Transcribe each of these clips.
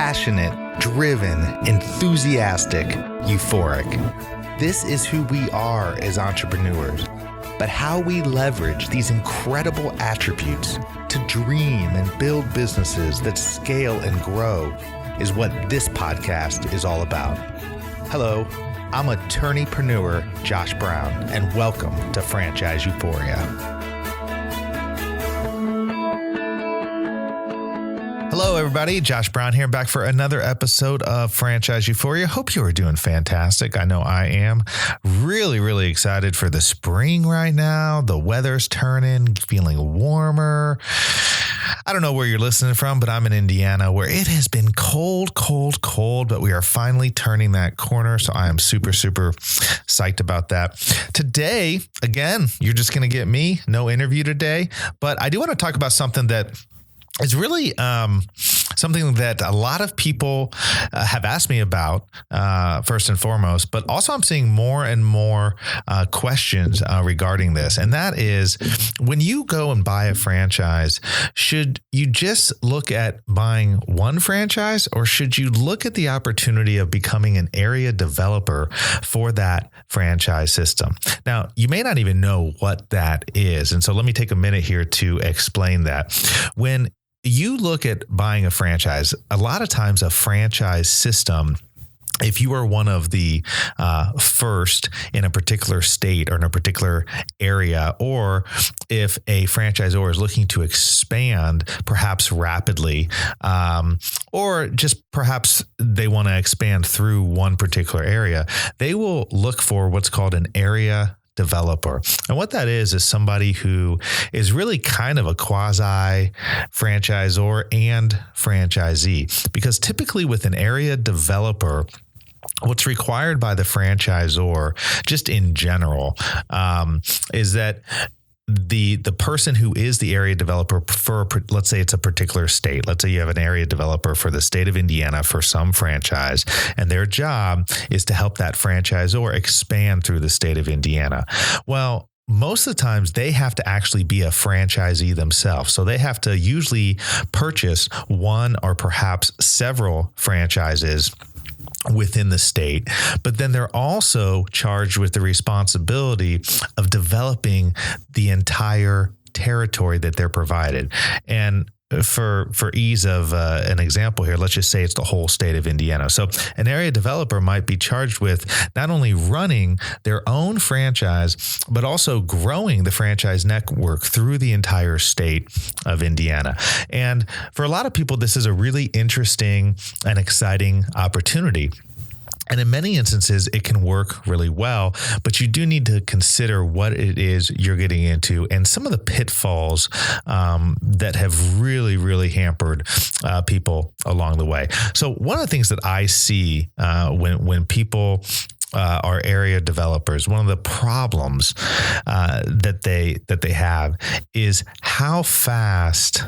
passionate, driven, enthusiastic, euphoric. This is who we are as entrepreneurs. But how we leverage these incredible attributes to dream and build businesses that scale and grow is what this podcast is all about. Hello, I'm attorneypreneur Josh Brown, and welcome to Franchise Euphoria. Hello, everybody. Josh Brown here, back for another episode of Franchise Euphoria. Hope you are doing fantastic. I know I am. Really excited for the spring right now. The weather's turning, feeling warmer. I don't know where you're listening from, but I'm in Indiana, where it has been cold, but we are finally turning that corner. So I am super psyched about that. Today, again, you're just going to get me. No interview today, but I do want to talk about something that is really something that a lot of people have asked me about, first and foremost, but also I'm seeing more and more questions regarding this. And that is, when you go and buy a franchise, should you just look at buying one franchise, or should you look at the opportunity of becoming an area developer for that franchise system? Now, you may not even know what that is. And so let me take a minute here to explain that. When you look at buying a franchise, a lot of times a franchise system, if you are one of the first in a particular state or in a particular area, or if a franchisor is looking to expand perhaps rapidly, or just perhaps they want to expand through one particular area, they will look for what's called an area developer. And what that is somebody who is really kind of a quasi franchisor and franchisee, because typically with an area developer, what's required by the franchisor, just in general, is that the person who is the area developer for, let's say it's a particular state. Let's say you have an area developer for the state of Indiana for some franchise, and their job is to help that franchisor expand through the state of Indiana. Well, most of the times they have to actually be a franchisee themselves. So they have to usually purchase one or perhaps several franchises within the state, but then they're also charged with the responsibility of developing the entire territory that they're provided. And for ease of an example here, let's just say it's the whole state of Indiana. So an area developer might be charged with not only running their own franchise, but also growing the franchise network through the entire state of Indiana. And for a lot of people, this is a really interesting and exciting opportunity. And in many instances, it can work really well, but you do need to consider what it is you're getting into and some of the pitfalls that have really hampered people along the way. So one of the things that I see when people are area developers, one of the problems that they have is how fast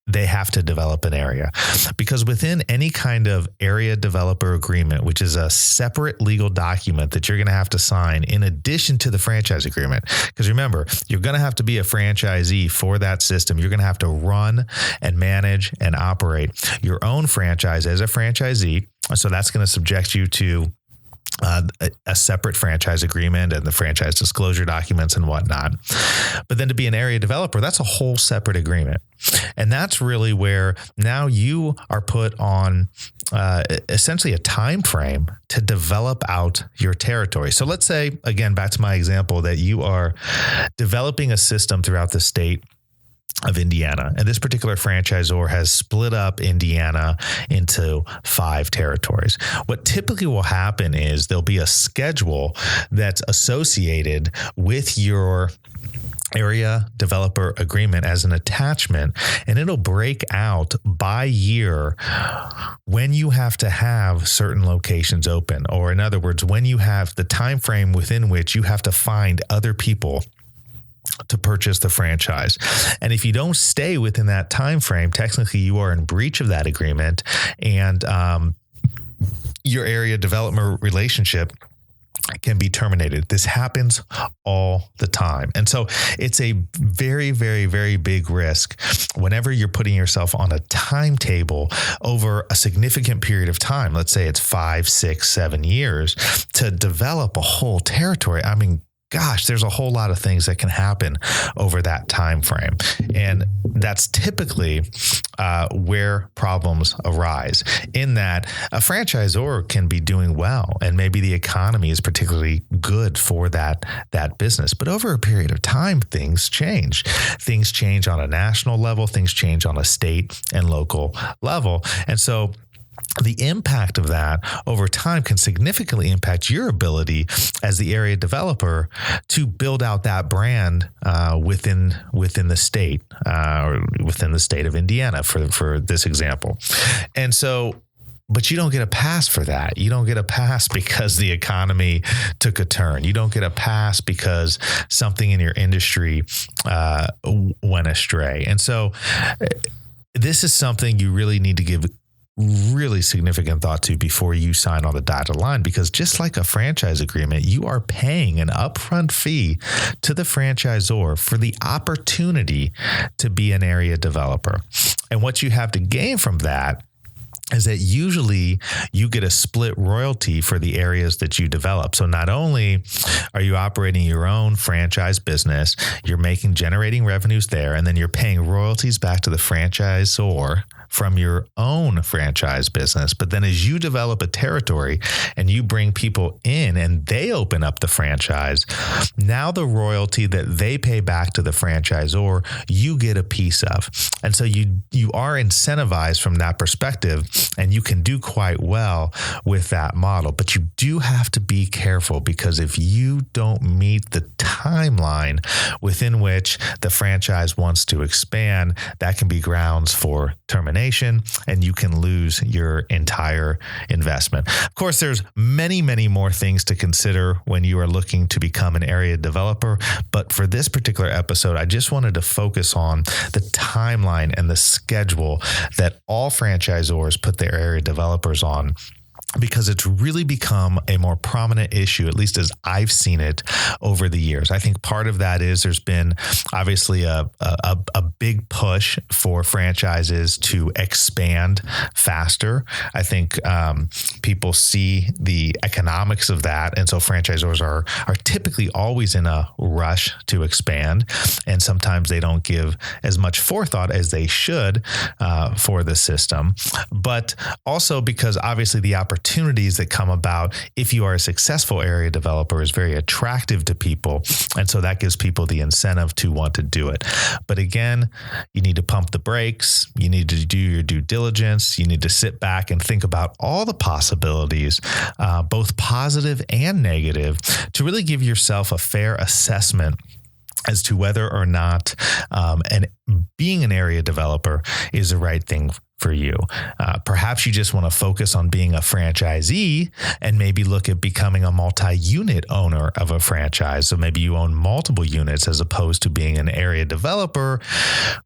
they have to develop an area, because within any kind of area developer agreement, which is a separate legal document that you're going to have to sign in addition to the franchise agreement, because remember, you're going to have to be a franchisee for that system. You're going to have to run and manage and operate your own franchise as a franchisee. So that's going to subject you to a separate franchise agreement and the franchise disclosure documents and whatnot. But then to be an area developer, that's a whole separate agreement. And that's really where now you are put on essentially a time frame to develop out your territory. So let's say, again, back to my example, that you are developing a system throughout the state of Indiana. And this particular franchisor has split up Indiana into 5 territories. What typically will happen is there'll be a schedule that's associated with your area developer agreement as an attachment, and it'll break out by year when you have to have certain locations open, or in other words, when you have the time frame within which you have to find other people to purchase the franchise. And if you don't stay within that time frame, technically you are in breach of that agreement, and your area development relationship can be terminated. This happens all the time. And so it's a very, very, very big risk whenever you're putting yourself on a timetable over a significant period of time. Let's say it's 5, 6, 7 years to develop a whole territory. I mean, gosh, there's a whole lot of things that can happen over that time frame. And that's typically where problems arise, in that a franchisor can be doing well and maybe the economy is particularly good for that business. But over a period of time, things change. Things change on a national level, things change on a state and local level. And so the impact of that over time can significantly impact your ability as the area developer to build out that brand within the state or within the state of Indiana, for this example. And so, but you don't get a pass for that. You don't get a pass because the economy took a turn. You don't get a pass because something in your industry went astray. And so this is something you really need to give really significant thought to before you sign on the dotted line, because just like a franchise agreement, you are paying an upfront fee to the franchisor for the opportunity to be an area developer. And what you have to gain from that is that usually you get a split royalty for the areas that you develop. So not only are you operating your own franchise business, you're generating revenues there, and then you're paying royalties back to the franchisor from your own franchise business. But then as you develop a territory and you bring people in and they open up the franchise, now the royalty that they pay back to the franchisor, you get a piece of. And so you are incentivized from that perspective, and you can do quite well with that model. But you do have to be careful, because if you don't meet the timeline within which the franchise wants to expand, that can be grounds for termination, and you can lose your entire investment. Of course, there's many, many more things to consider when you are looking to become an area developer. But for this particular episode, I just wanted to focus on the timeline and the schedule that all franchisors put their area developers on, because it's really become a more prominent issue, at least as I've seen it over the years. I think part of that is there's been obviously a big push for franchises to expand faster. I think people see the economics of that. And so franchisors are typically always in a rush to expand. And sometimes they don't give as much forethought as they should for the system. But also because obviously the opportunities that come about if you are a successful area developer is very attractive to people. And so that gives people the incentive to want to do it. But again, you need to pump the brakes. You need to do your due diligence. You need to sit back and think about all the possibilities, both positive and negative, to really give yourself a fair assessment as to whether or not being an area developer is the right thing for you. Perhaps you just want to focus on being a franchisee and maybe look at becoming a multi-unit owner of a franchise. So maybe you own multiple units as opposed to being an area developer,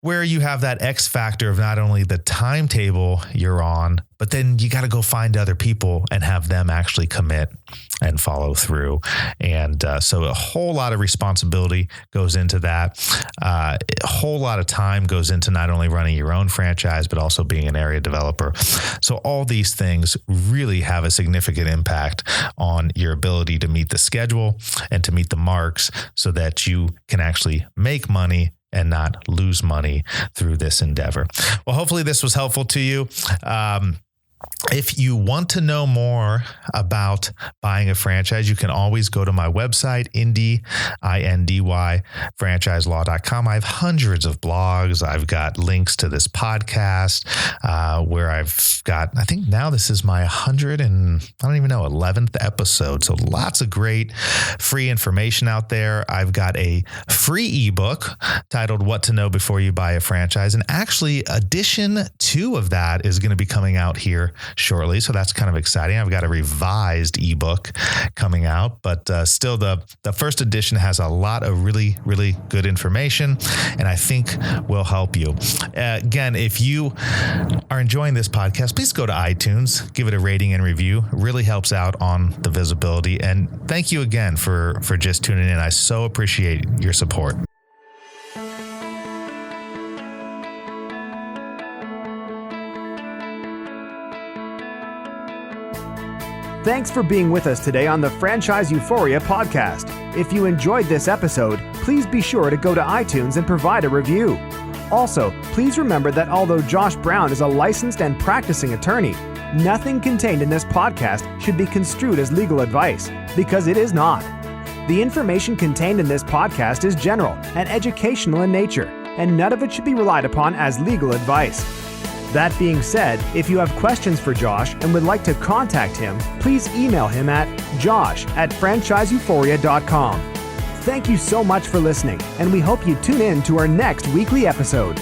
where you have that X factor of not only the timetable you're on, but then you got to go find other people and have them actually commit and follow through. And so a whole lot of responsibility goes into that. A whole lot of time goes into not only running your own franchise, but also being an area developer. So all these things really have a significant impact on your ability to meet the schedule and to meet the marks so that you can actually make money and not lose money through this endeavor. Well, hopefully this was helpful to you. If you want to know more about buying a franchise, you can always go to my website, franchiselaw.com. I have hundreds of blogs. I've got links to this podcast where I've got, I think now this is my 11th episode. So lots of great free information out there. I've got a free ebook titled What to Know Before You Buy a Franchise. And actually, edition 2 of that is going to be coming out here here shortly. So that's kind of exciting. I've got a revised ebook coming out, but still the first edition has a lot of really, really good information, and I think will help you. Again, if you are enjoying this podcast, please go to iTunes, give it a rating and review. It really helps out on the visibility. And thank you again for just tuning in. I so appreciate your support. Thanks for being with us today on the Franchise Euphoria podcast. If you enjoyed this episode, please be sure to go to iTunes and provide a review. Also, please remember that although Josh Brown is a licensed and practicing attorney, nothing contained in this podcast should be construed as legal advice, because it is not. The information contained in this podcast is general and educational in nature, and none of it should be relied upon as legal advice. That being said, if you have questions for Josh and would like to contact him, please email him at josh@franchiseeuphoria.com. Thank you so much for listening, and we hope you tune in to our next weekly episode.